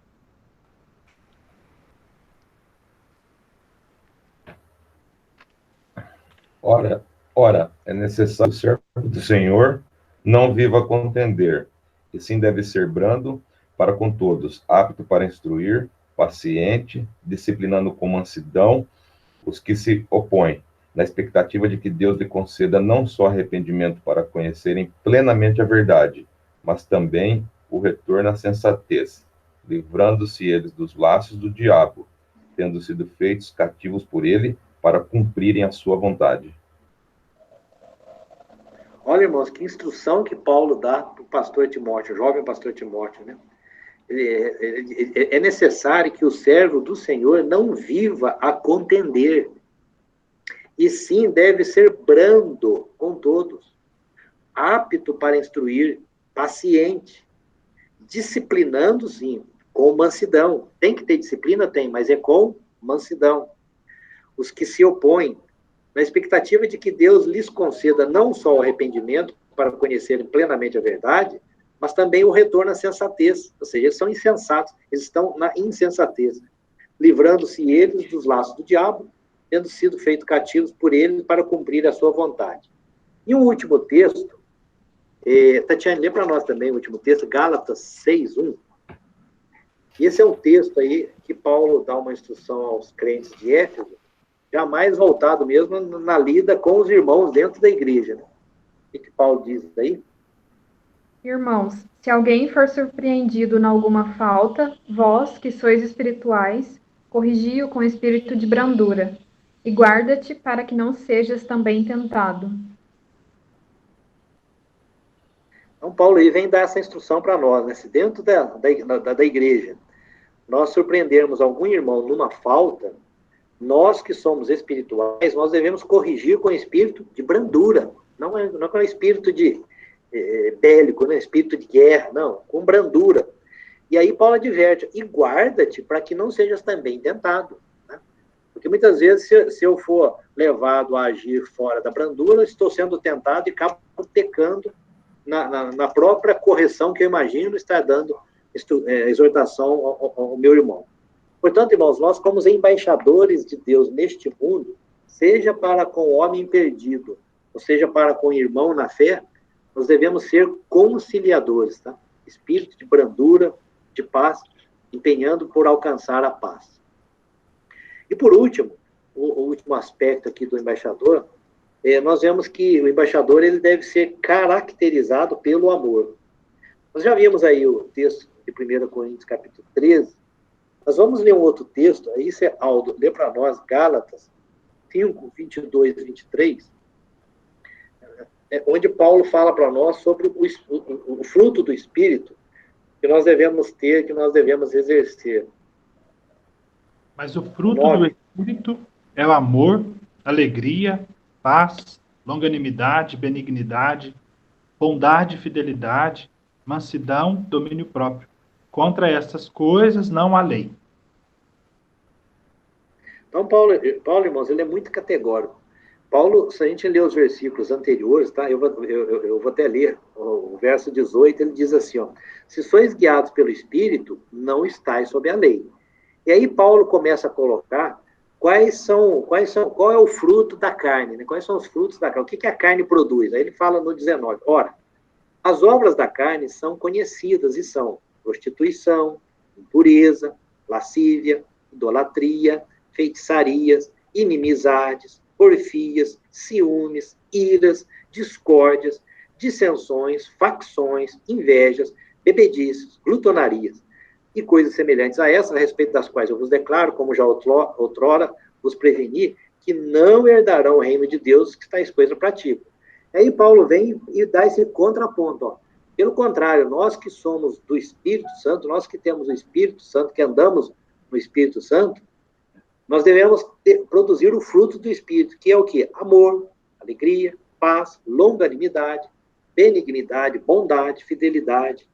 Ora, é necessário que o servo do Senhor não viva a contender, e sim deve ser brando para com todos, apto para instruir, paciente, disciplinando com mansidão os que se opõem, na expectativa de que Deus lhe conceda não só arrependimento para conhecerem plenamente a verdade, mas também o retorno à sensatez, livrando-se eles dos laços do diabo, tendo sido feitos cativos por ele, para cumprirem a sua vontade. Olha, irmãos, que instrução que Paulo dá para o pastor Timóteo, o jovem pastor Timóteo, né? É necessário que o servo do Senhor não viva a contender, e sim deve ser brando com todos, apto para instruir, paciente, disciplinando, sim, com mansidão. Tem que ter disciplina? Tem, mas é com mansidão. Os que se opõem, na expectativa de que Deus lhes conceda não só o arrependimento para conhecerem plenamente a verdade, mas também o retorno à sensatez. Ou seja, eles são insensatos, eles estão na insensatez, livrando-se eles dos laços do diabo, tendo sido feitos cativos por ele para cumprir a sua vontade. E um último texto, Tatiana, lê para nós também o último texto, Gálatas 6:1. E esse é um texto aí que Paulo dá uma instrução aos crentes de Éfeso, jamais voltado mesmo na lida com os irmãos dentro da igreja. Né? O que Paulo diz aí? Irmãos, se alguém for surpreendido em alguma falta, vós, que sois espirituais, corrigi-o com espírito de brandura, e guarda-te para que não sejas também tentado. Então, Paulo aí vem dar essa instrução para nós, né? Se dentro da igreja nós surpreendermos algum irmão numa falta, nós que somos espirituais, nós devemos corrigir com espírito de brandura, não com espírito de bélico, né? Espírito de guerra, não, com brandura. E aí Paulo adverte, e guarda-te para que não sejas também tentado. Né? Porque muitas vezes, se eu for levado a agir fora da brandura, estou sendo tentado e acabo pecando na própria correção que eu imagino estar dando exortação ao meu irmão. Portanto, irmãos, nós como embaixadores de Deus neste mundo, seja para com o homem perdido, ou seja para com o irmão na fé, nós devemos ser conciliadores, tá? Espírito de brandura, de paz, empenhando por alcançar a paz. E por último, o último aspecto aqui do embaixador, nós vemos que o embaixador ele deve ser caracterizado pelo amor. Nós já vimos aí o texto de 1 Coríntios, capítulo 13. Nós vamos ler um outro texto, aí você, Aldo, lê para nós, Gálatas 5, 22 e 23, onde Paulo fala para nós sobre o fruto do Espírito que nós devemos ter, que nós devemos exercer. Mas o fruto do Espírito é o amor, alegria, paz, longanimidade, benignidade, bondade, fidelidade, mansidão, domínio próprio. Contra essas coisas não há lei. Então, Paulo, irmãos, ele é muito categórico. Paulo, se a gente ler os versículos anteriores, tá? Eu vou até ler o verso 18, ele diz assim, ó, se sois guiados pelo Espírito, não estáis sob a lei. E aí Paulo começa a colocar qual é o fruto da carne, né? Quais são os frutos da carne, o que a carne produz. Aí ele fala no 19, ora, as obras da carne são conhecidas e são prostituição, impureza, lascívia, idolatria, feitiçarias, inimizades, porfias, ciúmes, iras, discórdias, dissensões, facções, invejas, bebedices, glutonarias e coisas semelhantes a essas, a respeito das quais eu vos declaro, como já outrora vos preveni, que não herdarão o reino de Deus que está exposto para ti. Aí Paulo vem e dá esse contraponto. Ó. Pelo contrário, nós que somos do Espírito Santo, nós que temos o Espírito Santo, que andamos no Espírito Santo, nós devemos produzir o fruto do Espírito, que é o quê? Amor, alegria, paz, longanimidade, benignidade, bondade, fidelidade,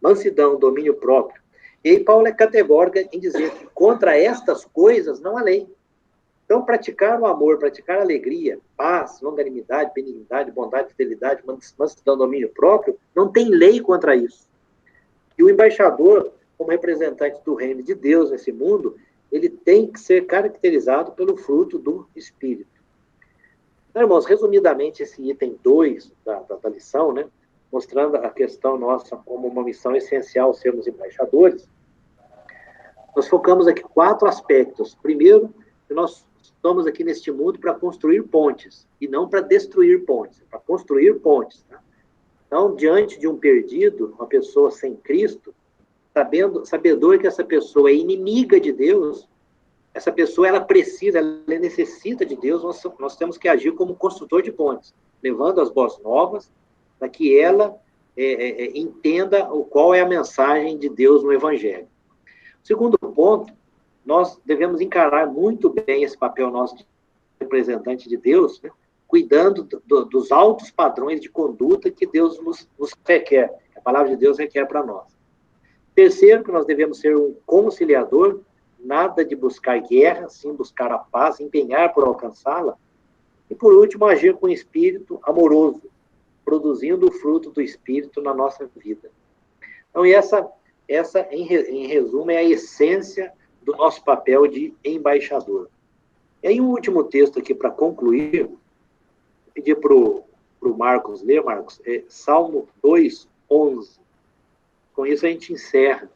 mansidão, domínio próprio. E aí Paulo é categórico em dizer que contra estas coisas não há lei. Então, praticar o amor, praticar a alegria, paz, longanimidade, benignidade, bondade, fidelidade, mansidão, domínio próprio, não tem lei contra isso. E o embaixador, como representante do reino de Deus nesse mundo, ele tem que ser caracterizado pelo fruto do Espírito. Então, irmãos, resumidamente, esse item 2 da lição, né, mostrando a questão nossa como uma missão essencial sermos embaixadores, nós focamos aqui 4 aspectos. Primeiro, que nós estamos aqui neste mundo para construir pontes, e não para destruir pontes, para construir pontes. Tá? Então, diante de um perdido, uma pessoa sem Cristo, sabedor que essa pessoa é inimiga de Deus, essa pessoa, ela necessita de Deus, nós temos que agir como construtor de pontes, levando as boas novas, para que ela entenda qual é a mensagem de Deus no Evangelho. Segundo ponto, nós devemos encarar muito bem esse papel nosso de representante de Deus, né, cuidando dos altos padrões de conduta que Deus nos requer, a palavra de Deus requer para nós. Terceiro, que nós devemos ser um conciliador, nada de buscar guerra, sim buscar a paz, empenhar por alcançá-la. E, por último, agir com espírito amoroso, produzindo o fruto do Espírito na nossa vida. Então, essa em resumo, é a essência do nosso papel de embaixador. E aí, um último texto aqui para concluir, vou pedir para o Marcos ler, Marcos, Salmo 2:11. Com isso, a gente encerra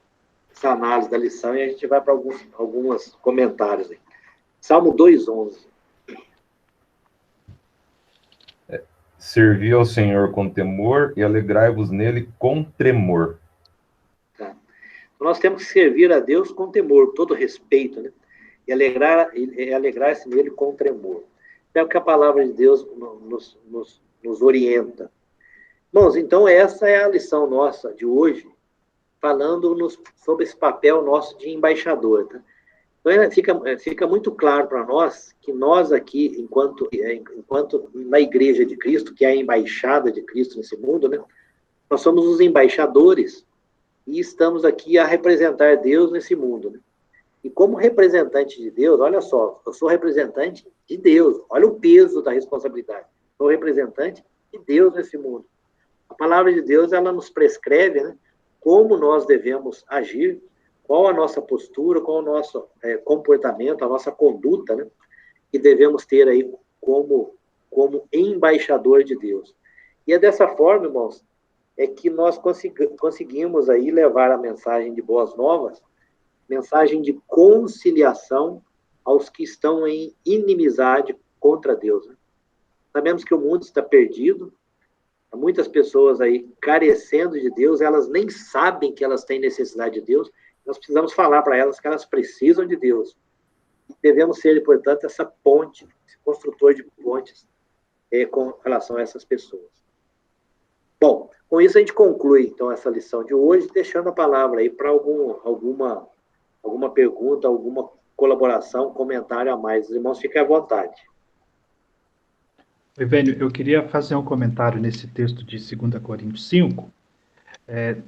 essa análise da lição e a gente vai para alguns comentários aí. Salmo 2:11. Servi ao Senhor com temor e alegrai-vos nele com tremor. Tá. Então, nós temos que servir a Deus com temor, todo respeito, né? E alegrar-se nele com tremor. É o que a palavra de Deus nos orienta. Irmãos, então essa é a lição nossa de hoje, falando sobre esse papel nosso de embaixador. Tá? Então, fica muito claro para nós que nós aqui, enquanto na Igreja de Cristo, que é a embaixada de Cristo nesse mundo, né, nós somos os embaixadores e estamos aqui a representar Deus nesse mundo, né? E como representante de Deus, olha só, eu sou representante de Deus, olha o peso da responsabilidade. Sou representante de Deus nesse mundo. A palavra de Deus, ela nos prescreve, né, como nós devemos agir, qual a nossa postura, qual o nosso comportamento, a nossa conduta, né, que devemos ter aí como embaixador de Deus. E é dessa forma, irmãos, que nós conseguimos aí levar a mensagem de boas novas, mensagem de conciliação aos que estão em inimizade contra Deus, né? Sabemos que o mundo está perdido, há muitas pessoas aí carecendo de Deus, elas nem sabem que elas têm necessidade de Deus, nós precisamos falar para elas que elas precisam de Deus. Devemos ser, portanto, essa ponte, esse construtor de pontes com relação a essas pessoas. Bom, com isso a gente conclui, então, essa lição de hoje, deixando a palavra aí para alguma pergunta, alguma colaboração, comentário a mais. Os irmãos, fiquem à vontade. Evênio, eu queria fazer um comentário nesse texto de 2 Coríntios 5.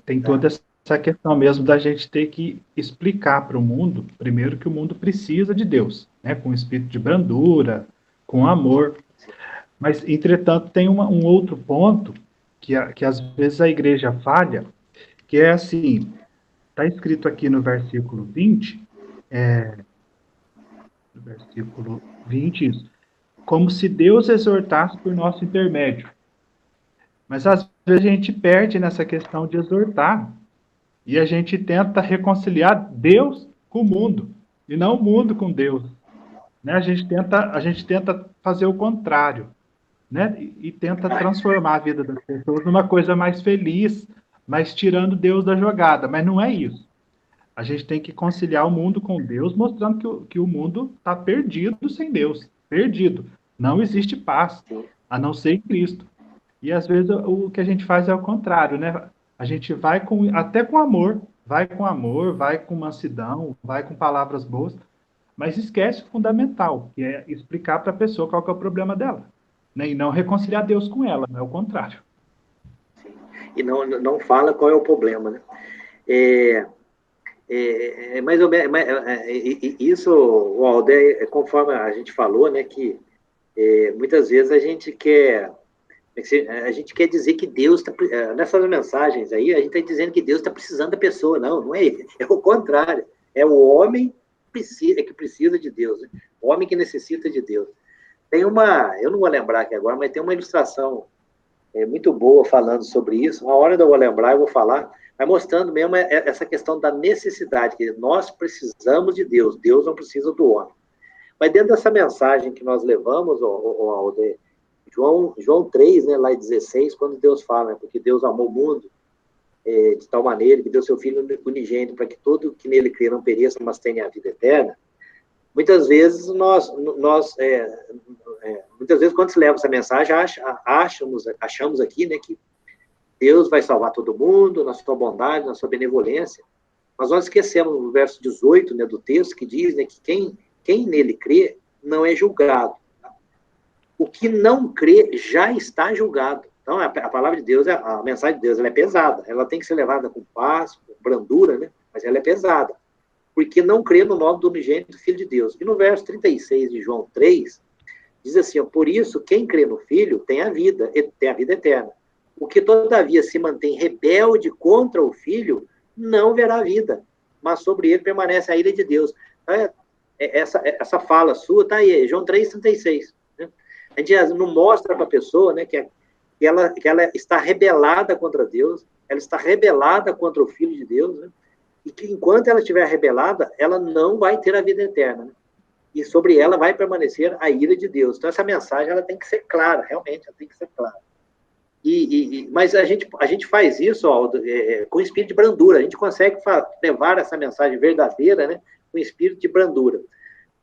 Tem toda essa questão mesmo da gente ter que explicar para o mundo, primeiro, que o mundo precisa de Deus, né, com espírito de brandura, com amor. Mas, entretanto, tem um outro ponto que às vezes a igreja falha, que é assim, está escrito aqui no versículo 20, isso, como se Deus exortasse por nosso intermédio. Mas às vezes a gente perde nessa questão de exortar, e a gente tenta reconciliar Deus com o mundo, e não o mundo com Deus. Né? A gente tenta fazer o contrário, né? E tenta transformar a vida das pessoas numa coisa mais feliz, mas tirando Deus da jogada. Mas não é isso. A gente tem que conciliar o mundo com Deus, mostrando que o mundo está perdido sem Deus. Perdido. Não existe paz, a não ser em Cristo. E às vezes o que a gente faz é o contrário, né? A gente vai até com amor, vai com mansidão, vai com palavras boas, mas esquece o fundamental, que é explicar para a pessoa qual que é o problema dela, né? E não reconciliar Deus com ela, não é o contrário. Sim. E não fala qual é o problema, né? Mais ou menos, isso, Walder, conforme a gente falou, né, que muitas vezes a gente quer dizer que Deus está, nessas mensagens aí, a gente está dizendo que Deus está precisando da pessoa. Não é ele, é o contrário, é o homem que precisa de Deus, né? O homem que necessita de Deus. Eu não vou lembrar aqui agora, mas tem uma ilustração muito boa falando sobre isso. Uma hora eu vou lembrar, eu vou falar, mas mostrando mesmo essa questão da necessidade, que nós precisamos de Deus, Deus não precisa do homem. Mas dentro dessa mensagem que nós levamos, Alder, João 3, né, lá em 16, quando Deus fala, né, porque Deus amou o mundo de tal maneira que deu seu Filho unigênito para que todo que nele crê não pereça, mas tenha a vida eterna. Muitas vezes muitas vezes quando se leva essa mensagem, achamos aqui, né, que Deus vai salvar todo mundo, na sua bondade, na sua benevolência, mas nós esquecemos no verso 18, né, do texto, que diz, né, que quem nele crê não é julgado. O que não crê já está julgado. Então, a palavra de Deus, a mensagem de Deus, ela é pesada, ela tem que ser levada com paz, com brandura, né, mas ela é pesada, porque não crê no nome do unigênito Filho de Deus. E no verso 36 de João 3, diz assim, por isso, quem crê no Filho tem a vida eterna. O que, todavia, se mantém rebelde contra o Filho, não verá vida, mas sobre ele permanece a ira de Deus. Essa fala sua está aí, João 3,36. Né? A gente não mostra para a pessoa, né, que ela está rebelada contra Deus, ela está rebelada contra o Filho de Deus, né? E que enquanto ela estiver rebelada, ela não vai ter a vida eterna, né? E sobre ela vai permanecer a ira de Deus. Então, essa mensagem ela tem que ser clara, realmente, ela tem que ser clara. Mas a gente faz isso com espírito de brandura, a gente consegue levar essa mensagem verdadeira, né, com espírito de brandura.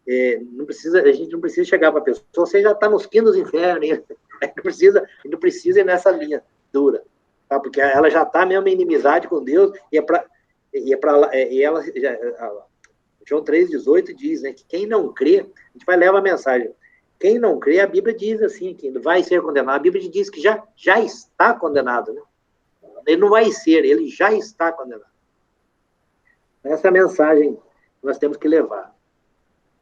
A gente não precisa chegar para a pessoa, você já está nos quintos infernos, a gente não precisa ir nessa linha dura, tá? Porque ela já está mesmo em inimizade com Deus, João 3,18 diz, né, que quem não crê, a gente vai levar a mensagem, quem não crê, a Bíblia diz assim, que vai ser condenado, a Bíblia diz que já está condenado, né? Ele não vai ser, ele já está condenado. Essa é a mensagem que nós temos que levar.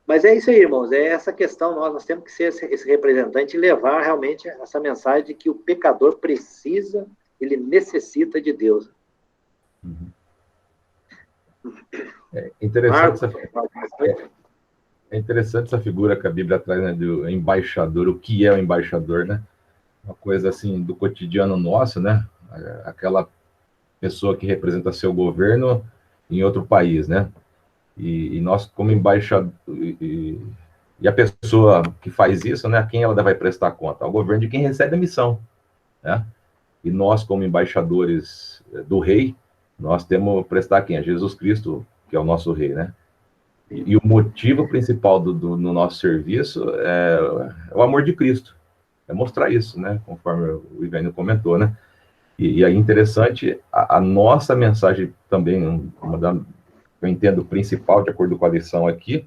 Mas é isso aí, irmãos, é essa questão, nós temos que ser esse representante e levar realmente essa mensagem de que o pecador precisa, ele necessita de Deus. É interessante, Marcos, é interessante essa figura que a Bíblia traz, né, do embaixador. O que é o embaixador, né? Uma coisa assim do cotidiano nosso, né? Aquela pessoa que representa seu governo em outro país, né? E nós, como embaixador, e a pessoa que faz isso, né? A quem ela vai prestar conta? Ao governo de quem recebe a missão, né? E nós, como embaixadores do rei, nós temos que prestar quem? A Jesus Cristo, que é o nosso rei, né? E o motivo principal do nosso serviço é o amor de Cristo. É mostrar isso, né? Conforme o Ivaino comentou, né? E aí, interessante, a nossa mensagem também, eu entendo, principal, de acordo com a lição aqui,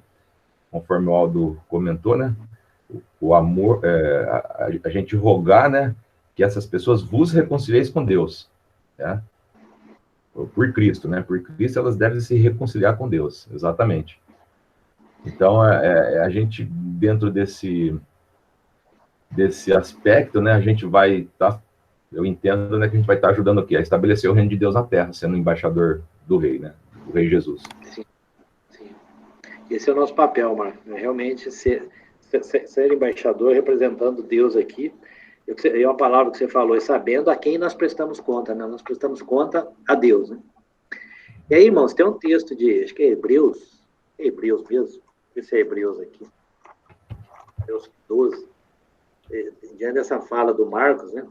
conforme o Aldo comentou, né? O amor, a gente rogar, né? Que essas pessoas vos reconcilieis com Deus, né? Por Cristo, né? Por Cristo elas devem se reconciliar com Deus, exatamente. Então, a gente, dentro desse aspecto, né? A gente vai estar, eu entendo, né? Que a gente vai estar ajudando aqui a estabelecer o reino de Deus na Terra, sendo embaixador do Rei, né? Do Rei Jesus. Sim, sim. Esse é o nosso papel, Marcos. É realmente ser embaixador representando Deus aqui. É uma palavra que você falou, é sabendo a quem nós prestamos conta, né? Nós prestamos conta a Deus, né? E aí, irmãos, tem um texto de, acho que é Hebreus mesmo, esse é Hebreus aqui, Hebreus 12, diante dessa fala do Marcos, né?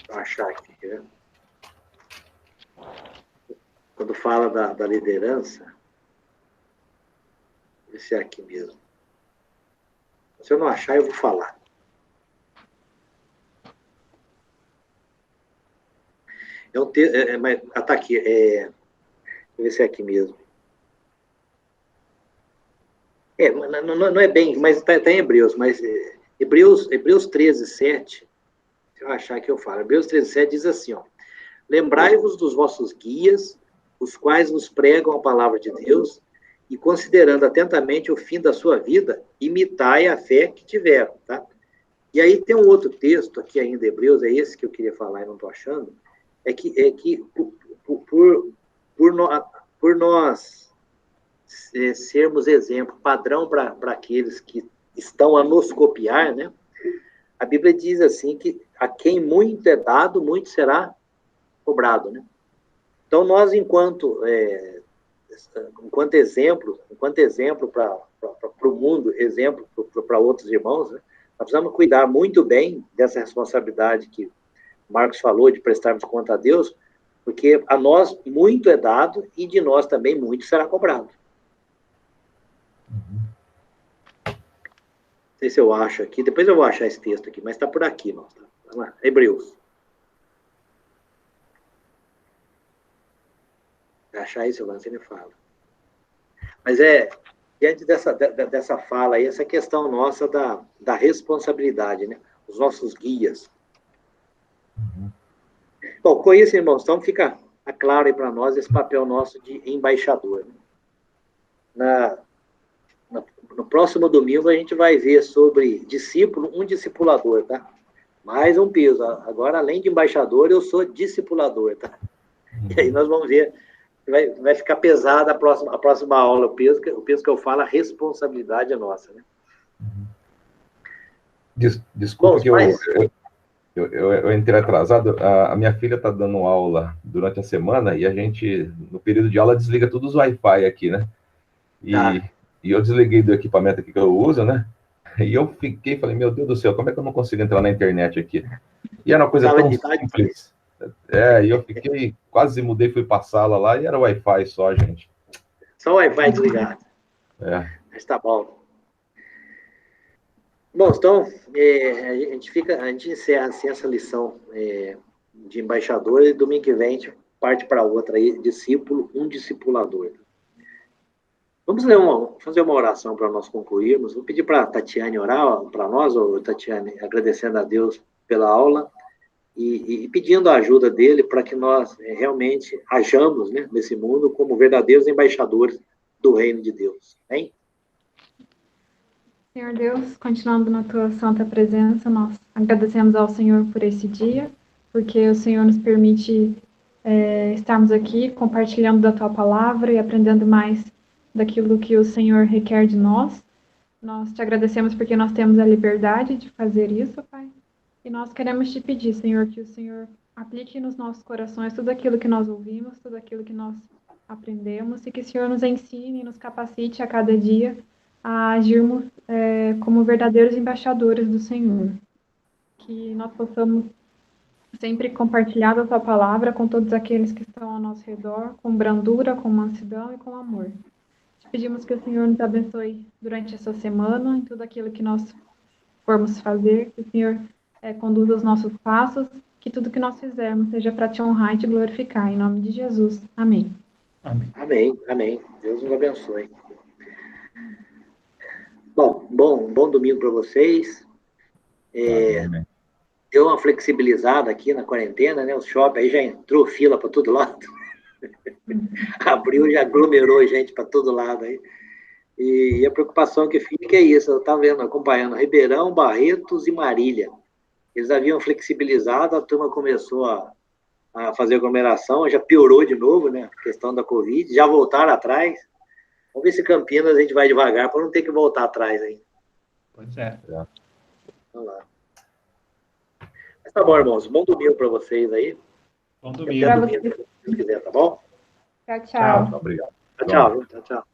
Vou achar aqui, né? Quando fala da liderança, esse é aqui mesmo. Se eu não achar, eu vou falar. É um texto, tá aqui, deixa eu ver se é aqui mesmo. Não é bem, mas está em Hebreus, mas Hebreus 13, 7, se eu achar que eu falo, Hebreus 13, 7 diz assim, ó, lembrai-vos dos vossos guias, os quais vos pregam a palavra de Deus, e considerando atentamente o fim da sua vida, imitai a fé que tiveram, tá? E aí tem um outro texto aqui ainda, Hebreus, é esse que eu queria falar e não estou achando, é que por nós sermos exemplo, padrão para aqueles que estão a nos copiar, né? A Bíblia diz assim que a quem muito é dado, muito será cobrado, né? Então nós, enquanto exemplo para o mundo, exemplo para outros irmãos, né? Nós precisamos cuidar muito bem dessa responsabilidade que Marcos falou, de prestarmos conta a Deus, porque a nós muito é dado e de nós também muito será cobrado. Não sei se eu acho aqui, depois eu vou achar esse texto aqui, mas está por aqui, nós, tá? Vamos lá, Hebreus. Se achar isso, você me fala. Mas diante dessa fala aí, essa questão nossa da responsabilidade, né? Os nossos guias. Bom, com isso, irmãos, então fica claro aí para nós esse papel nosso de embaixador. Né? No próximo domingo a gente vai ver sobre discípulo, um discipulador, tá? Mais um peso. Agora, além de embaixador, eu sou discipulador, tá? E aí nós vamos ver, vai ficar pesada a próxima aula, o peso que eu falo, a responsabilidade é nossa, né? Desculpa. Bom, que eu entrei atrasado. A minha filha está dando aula durante a semana e a gente, no período de aula, desliga todos os Wi-Fi aqui, né? E eu desliguei do equipamento aqui que eu uso, né? E eu falei, meu Deus do céu, como é que eu não consigo entrar na internet aqui? E era uma coisa tão simples. E eu quase mudei, fui para a sala lá e era Wi-Fi só, gente. Só o Wi-Fi desligado. Mas tá bom. Bom, então, a gente encerra assim, essa lição de embaixador e domingo que vem a gente parte para outra aí, discípulo, um discipulador. Vamos fazer uma oração para nós concluirmos. Vou pedir para a Tatiane orar para nós, ou Tatiane, agradecendo a Deus pela aula e pedindo a ajuda dele para que nós realmente hajamos, né, nesse mundo como verdadeiros embaixadores do reino de Deus. Hein? Senhor Deus, continuando na tua santa presença, nós agradecemos ao Senhor por esse dia, porque o Senhor nos permite estarmos aqui compartilhando da tua palavra e aprendendo mais daquilo que o Senhor requer de nós. Nós te agradecemos porque nós temos a liberdade de fazer isso, Pai. E nós queremos te pedir, Senhor, que o Senhor aplique nos nossos corações tudo aquilo que nós ouvimos, tudo aquilo que nós aprendemos, e que o Senhor nos ensine e nos capacite a cada dia a agirmos como verdadeiros embaixadores do Senhor. Que nós possamos sempre compartilhar a tua palavra com todos aqueles que estão ao nosso redor, com brandura, com mansidão e com amor. Te pedimos que o Senhor nos abençoe durante essa semana, em tudo aquilo que nós formos fazer, que o Senhor conduza os nossos passos, que tudo que nós fizermos seja para te honrar e te glorificar. Em nome de Jesus. Amém. Amém. Amém, amém. Deus nos abençoe. Bom domingo para vocês. Amém. Deu uma flexibilizada aqui na quarentena, né? O shopping aí já entrou fila para todo lado. Abriu, já aglomerou gente para todo lado aí. E a preocupação que fica é isso. Eu estava acompanhando Ribeirão, Barretos e Marília. Eles haviam flexibilizado, a turma começou a fazer aglomeração, já piorou de novo, né? A questão da Covid, já voltaram atrás. Vamos ver se Campinas a gente vai devagar para não ter que voltar atrás aí. Pois é. Vamos lá. Mas tá bom, irmãos. Bom domingo para vocês aí. Bom domingo. Até domingo, se quiser, tá bom? Tchau, tchau. Obrigado. Tchau.